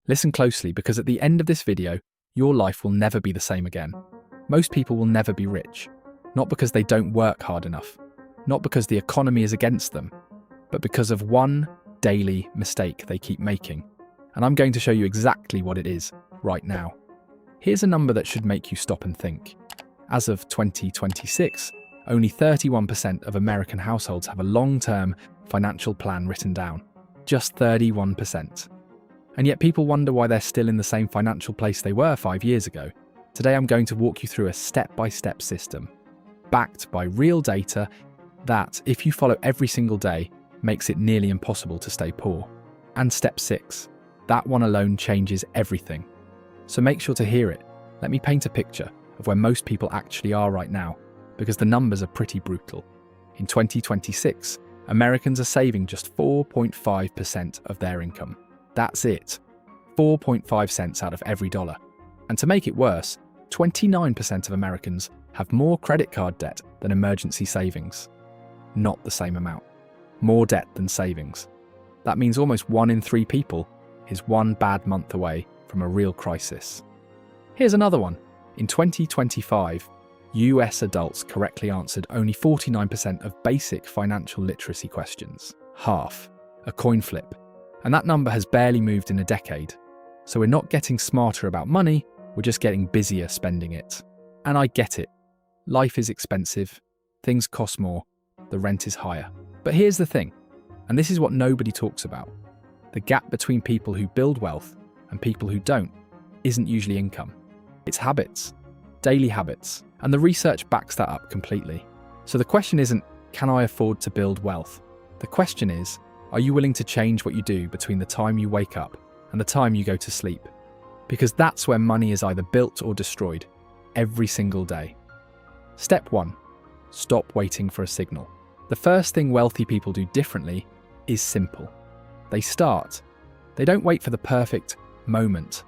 Listen closely, because at the end of this video, your life will never be the same again. Most people will never be rich, not because they don't work hard enough, not because the economy is against them, but because of one daily mistake they keep making. And I'm going to show you exactly what it is right now. Here's a number that should make you stop and think. As of 2026, only 31% of American households have a long-term financial plan written down. Just 31%. And yet people wonder why they're still in the same financial place they were 5 years ago. Today I'm going to walk you through a step-by-step system, backed by real data that, if you follow every single day, makes it nearly impossible to stay poor. And step 6, that one alone changes everything. So make sure to hear it. Let me paint a picture of where most people actually are right now, because the numbers are pretty brutal. In 2026, Americans are saving just 4.5% of their income. That's it. 4.5 cents out of every dollar. And to make it worse, 29% of Americans have more credit card debt than emergency savings. Not the same amount. More debt than savings. That means almost 1 in 3 people is one bad month away from a real crisis. Here's another one. In 2025, US adults correctly answered only 49% of basic financial literacy questions. Half. A coin flip. And that number has barely moved in a decade. So we're not getting smarter about money, we're just getting busier spending it. And I get it. Life is expensive, things cost more, the rent is higher. But here's the thing, and this is what nobody talks about. The gap between people who build wealth and people who don't isn't usually income. It's habits, daily habits, and the research backs that up completely. So the question isn't, can I afford to build wealth? The question is, are you willing to change what you do between the time you wake up and the time you go to sleep? Because that's where money is either built or destroyed, every single day. Step 1. Stop waiting for a signal. The first thing wealthy people do differently is simple. They start. They don't wait for the perfect moment,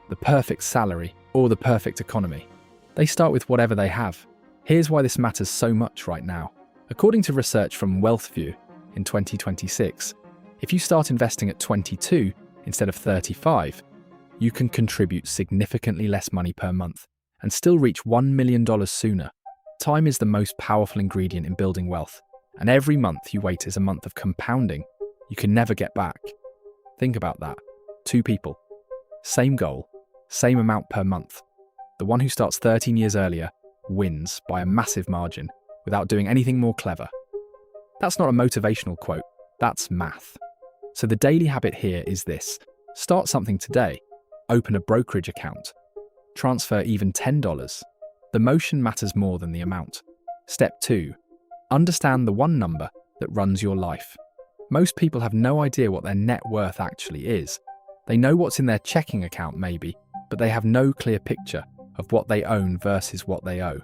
the perfect salary, or the perfect economy. They start with whatever they have. Here's why this matters so much right now. According to research from WealthView, in 2026, if you start investing at 22 instead of 35, you can contribute significantly less money per month and still reach $1 million sooner. Time is the most powerful ingredient in building wealth, and every month you wait is a month of compounding you can never get back. Think about that. 2 people, same goal, same amount per month. The one who starts 13 years earlier wins by a massive margin without doing anything more clever. That's not a motivational quote, that's math. So the daily habit here is this. Start something today. Open a brokerage account. Transfer even $10. The motion matters more than the amount. Step 2. Understand the one number that runs your life. Most people have no idea what their net worth actually is. They know what's in their checking account maybe, but they have no clear picture of what they own versus what they owe.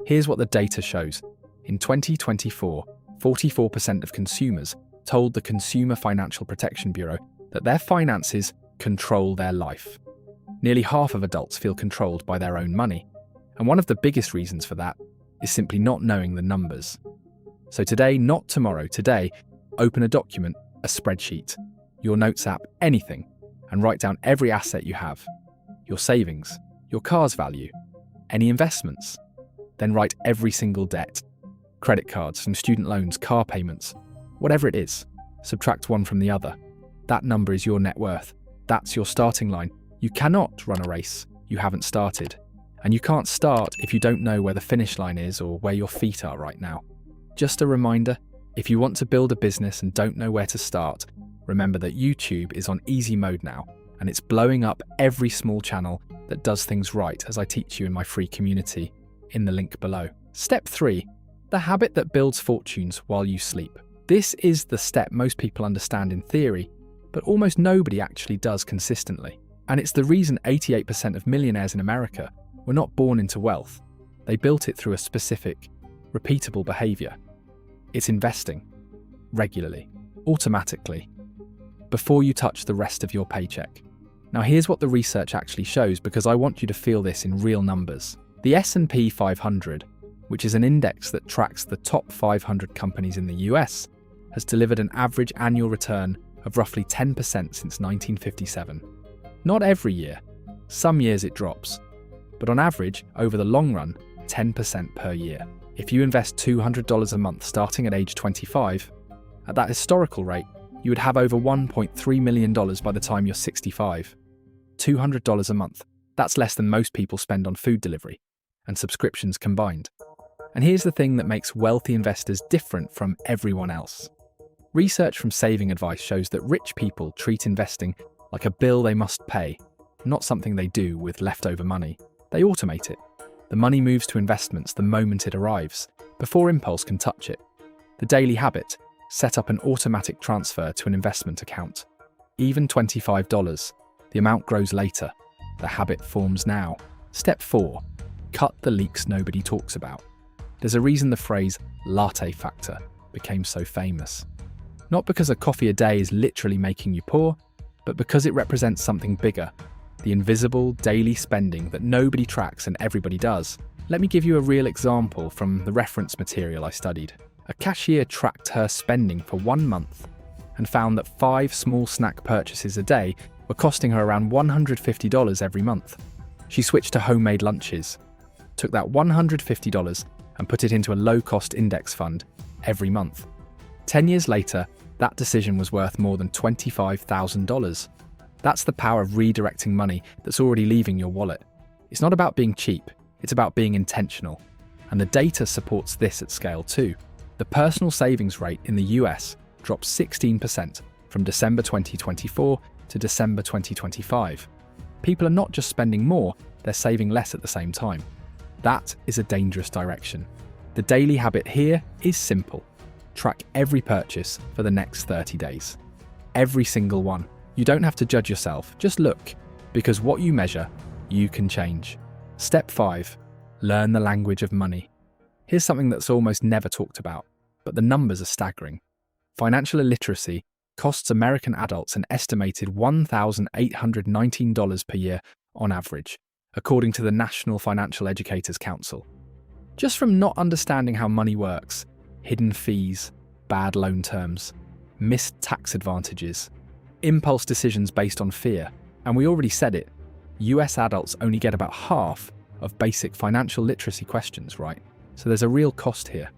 Here's what the data shows. In 2024, 44% of consumers told the Consumer Financial Protection Bureau that their finances control their life. Nearly half of adults feel controlled by their own money, and one of the biggest reasons for that is simply not knowing the numbers. So today, not tomorrow, today, open a document, a spreadsheet, your notes app, anything, and write down every asset you have, your savings, your car's value, any investments. Then write every single debt, credit cards and student loans, car payments, whatever it is. Subtract one from the other. That number is your net worth. That's your starting line. You cannot run a race you haven't started. And you can't start if you don't know where the finish line is or where your feet are right now. Just a reminder, if you want to build a business and don't know where to start, remember that YouTube is on easy mode now, and it's blowing up every small channel that does things right, as I teach you in my free community in the link below. Step 3. The habit that builds fortunes while you sleep. This is the step most people understand in theory, but almost nobody actually does consistently. And it's the reason 88% of millionaires in America were not born into wealth. They built it through a specific, repeatable behavior. It's investing, regularly, automatically, before you touch the rest of your paycheck. Now here's what the research actually shows, because I want you to feel this in real numbers. The S&P 500, which is an index that tracks the top 500 companies in the US, has delivered an average annual return of roughly 10% since 1957. Not every year. Some years it drops. But on average, over the long run, 10% per year. If you invest $200 a month starting at age 25, at that historical rate, you would have over $1.3 million by the time you're 65. $200 a month. That's less than most people spend on food delivery and subscriptions combined. And here's the thing that makes wealthy investors different from everyone else. Research from Saving Advice shows that rich people treat investing like a bill they must pay, not something they do with leftover money. They automate it. The money moves to investments the moment it arrives, before impulse can touch it. The daily habit: set up an automatic transfer to an investment account. Even $25, the amount grows later. The habit forms now. Step 4. Cut the leaks nobody talks about. There's a reason the phrase latte factor became so famous. Not because a coffee a day is literally making you poor, but because it represents something bigger. The invisible daily spending that nobody tracks and everybody does. Let me give you a real example from the reference material I studied. A cashier tracked her spending for 1 month and found that 5 small snack purchases a day were costing her around $150 every month. She switched to homemade lunches, took that $150 and put it into a low-cost index fund every month. 10 years later, that decision was worth more than $25,000. That's the power of redirecting money that's already leaving your wallet. It's not about being cheap, it's about being intentional. And the data supports this at scale too. The personal savings rate in the US dropped 16% from December 2024 to December 2025. People are not just spending more, they're saving less at the same time. That is a dangerous direction. The daily habit here is simple. Track every purchase for the next 30 days. Every single one. You don't have to judge yourself, just look, because what you measure, you can change. Step 5. Learn the language of money. Here's something that's almost never talked about, but the numbers are staggering. Financial illiteracy costs American adults an estimated $1,819 per year on average, according to the National Financial Educators Council. Just from not understanding how money works, hidden fees, bad loan terms, missed tax advantages, impulse decisions based on fear, and we already said it, US adults only get about half of basic financial literacy questions right. So there's a real cost here,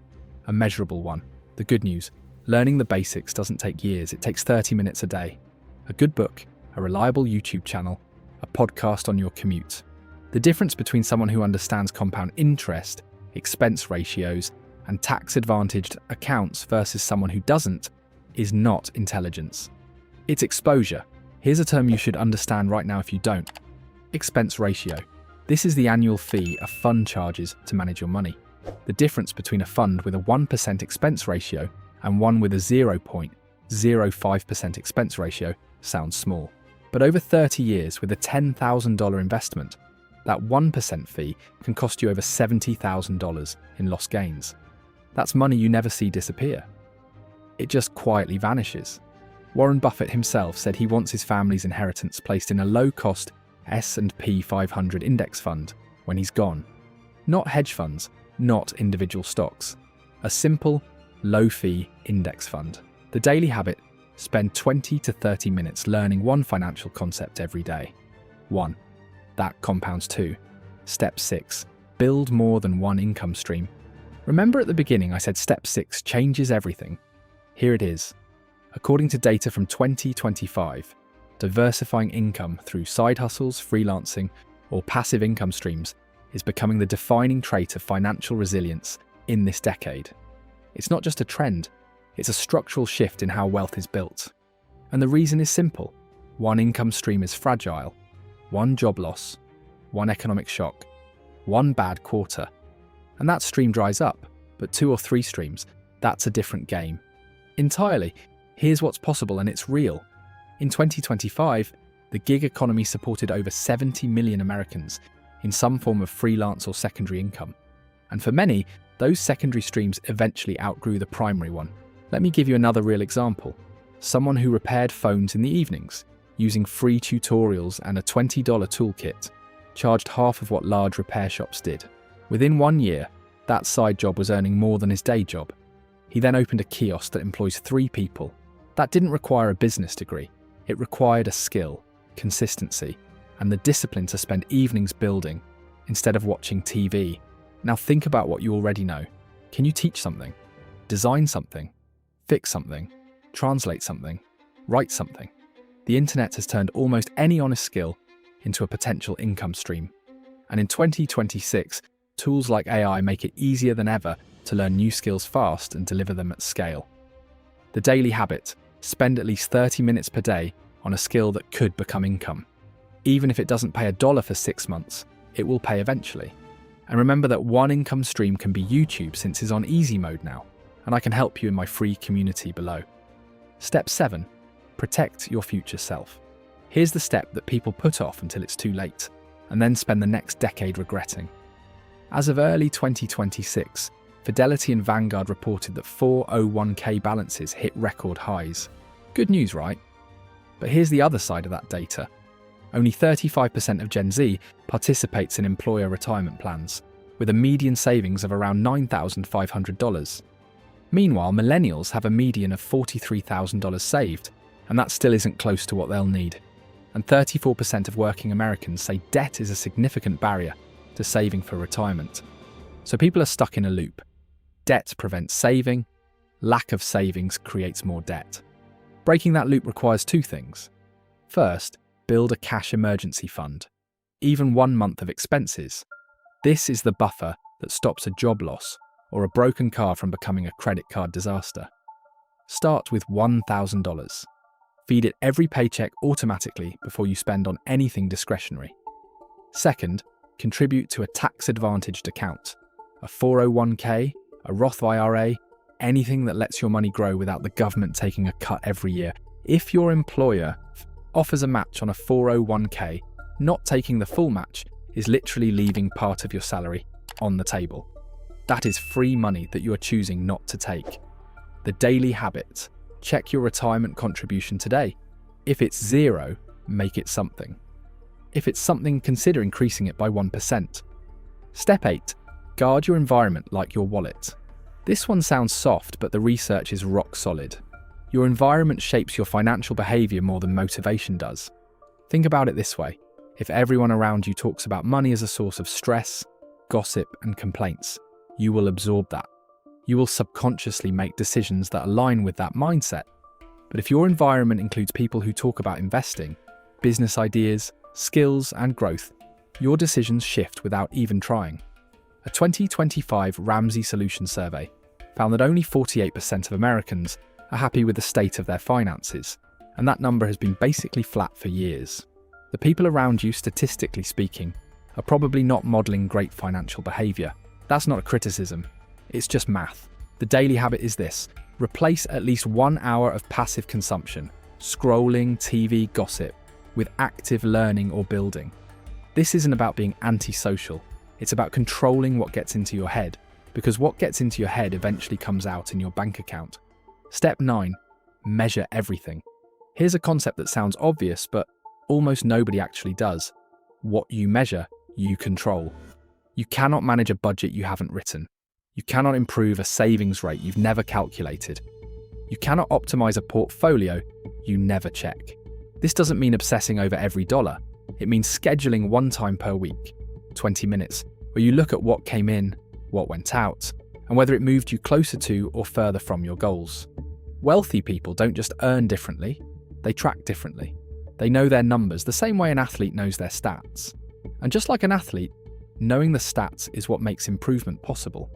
a measurable one. The good news, learning the basics doesn't take years, it takes 30 minutes a day. A good book, a reliable YouTube channel, a podcast on your commute. The difference between someone who understands compound interest, expense ratios, and tax-advantaged accounts versus someone who doesn't is not intelligence. It's exposure. Here's a term you should understand right now if you don't. Expense ratio. This is the annual fee a fund charges to manage your money. The difference between a fund with a 1% expense ratio and one with a 0.05% expense ratio sounds small. But over 30 years with a $10,000 investment, that 1% fee can cost you over $70,000 in lost gains. That's money you never see disappear. It just quietly vanishes. Warren Buffett himself said he wants his family's inheritance placed in a low-cost S&P 500 index fund when he's gone. Not hedge funds, not individual stocks. A simple, low-fee index fund. The daily habit: spend 20 to 30 minutes learning one financial concept every day. 1. That compounds 2. Step 6. Build more than one income stream. Remember at the beginning I said step 6 changes everything. Here it is. According to data from 2025, diversifying income through side hustles, freelancing, or passive income streams is becoming the defining trait of financial resilience in this decade. It's not just a trend, it's a structural shift in how wealth is built. And the reason is simple. One income stream is fragile. One job loss, one economic shock, one bad quarter, and that stream dries up. But 2 or 3 streams, that's a different game. Entirely. Here's what's possible, and it's real. In 2025, the gig economy supported over 70 million Americans in some form of freelance or secondary income. And for many, those secondary streams eventually outgrew the primary one. Let me give you another real example. Someone who repaired phones in the evenings, using free tutorials and a $20 toolkit, charged half of what large repair shops did. Within 1 year, that side job was earning more than his day job. He then opened a kiosk that employs 3 people. That didn't require a business degree. It required a skill, consistency, and the discipline to spend evenings building instead of watching TV. Now think about what you already know. Can you teach something? Design something? Fix something? Translate something? Write something? The internet has turned almost any honest skill into a potential income stream. And in 2026, tools like AI make it easier than ever to learn new skills fast and deliver them at scale. The daily habit: spend at least 30 minutes per day on a skill that could become income. Even if it doesn't pay $1 for 6 months, it will pay eventually. And remember that one income stream can be YouTube, since it's on easy mode now, and I can help you in my free community below. Step 7. Protect your future self. Here's the step that people put off until it's too late, and then spend the next decade regretting. As of early 2026, Fidelity and Vanguard reported that 401k balances hit record highs. Good news, right? But here's the other side of that data. Only 35% of Gen Z participates in employer retirement plans, with a median savings of around $9,500. Meanwhile, millennials have a median of $43,000 saved, and that still isn't close to what they'll need. And 34% of working Americans say debt is a significant barrier to saving for retirement. So people are stuck in a loop. Debt prevents saving, lack of savings creates more debt. Breaking that loop requires two things. First, build a cash emergency fund, even 1 month of expenses. This is the buffer that stops a job loss or a broken car from becoming a credit card disaster. Start with $1,000. Feed it every paycheck automatically before you spend on anything discretionary. Second, contribute to a tax-advantaged account, a 401k, a Roth IRA, anything that lets your money grow without the government taking a cut every year. If your employer offers a match on a 401k, not taking the full match is literally leaving part of your salary on the table. That is free money that you are choosing not to take. The daily habit: check your retirement contribution today. If it's 0, make it something. If it's something, consider increasing it by 1%. Step 8. Guard your environment like your wallet. This one sounds soft, but the research is rock solid. Your environment shapes your financial behavior more than motivation does. Think about it this way. If everyone around you talks about money as a source of stress, gossip, and complaints, you will absorb that. You will subconsciously make decisions that align with that mindset. But if your environment includes people who talk about investing, business ideas, skills, and growth, your decisions shift without even trying. A 2025 Ramsey Solutions survey found that only 48% of Americans are happy with the state of their finances, and that number has been basically flat for years. The people around you, statistically speaking, are probably not modeling great financial behavior. That's not a criticism, it's just math. The daily habit is this: replace at least 1 hour of passive consumption, scrolling, TV, gossip, with active learning or building. This isn't about being antisocial, it's about controlling what gets into your head, because what gets into your head eventually comes out in your bank account. Step 9. Measure everything. Here's a concept that sounds obvious, but almost nobody actually does. What you measure, you control. You cannot manage a budget you haven't written. You cannot improve a savings rate you've never calculated. You cannot optimize a portfolio you never check. This doesn't mean obsessing over every dollar. It means scheduling one time per week, 20 minutes, where you look at what came in, what went out, and whether it moved you closer to or further from your goals. Wealthy people don't just earn differently, they track differently. They know their numbers the same way an athlete knows their stats. And just like an athlete, knowing the stats is what makes improvement possible.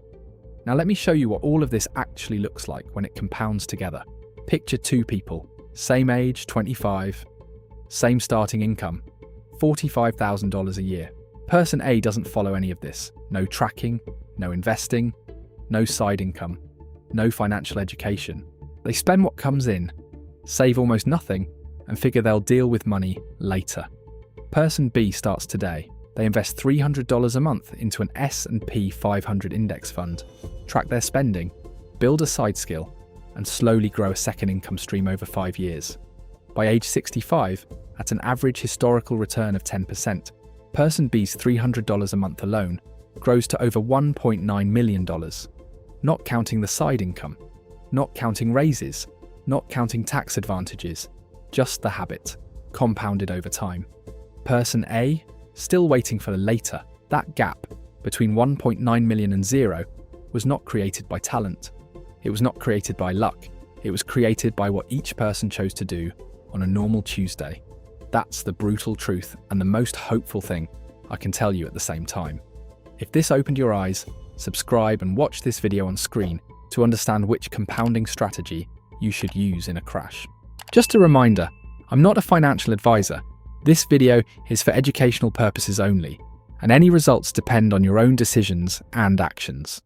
Now let me show you what all of this actually looks like when it compounds together. Picture 2 people, same age, 25, same starting income, $45,000 a year. Person A doesn't follow any of this. No tracking, no investing, no side income, no financial education. They spend what comes in, save almost nothing, and figure they'll deal with money later. Person B starts today. They invest $300 a month into an S&P 500 index fund, track their spending, build a side skill, and slowly grow a second income stream over 5 years. By age 65, at an average historical return of 10%, Person B's $300 a month alone grows to over $1.9 million, not counting the side income, not counting raises, not counting tax advantages, just the habit. compounded over time. Person A, still waiting for the later. That gap between 1.9 million and zero was not created by talent. It was not created by luck. It was created by what each person chose to do on a normal Tuesday. That's the brutal truth and the most hopeful thing I can tell you at the same time. If this opened your eyes, subscribe and watch this video on screen to understand which compounding strategy you should use in a crash. Just a reminder, I'm not a financial advisor. This video is for educational purposes only, and any results depend on your own decisions and actions.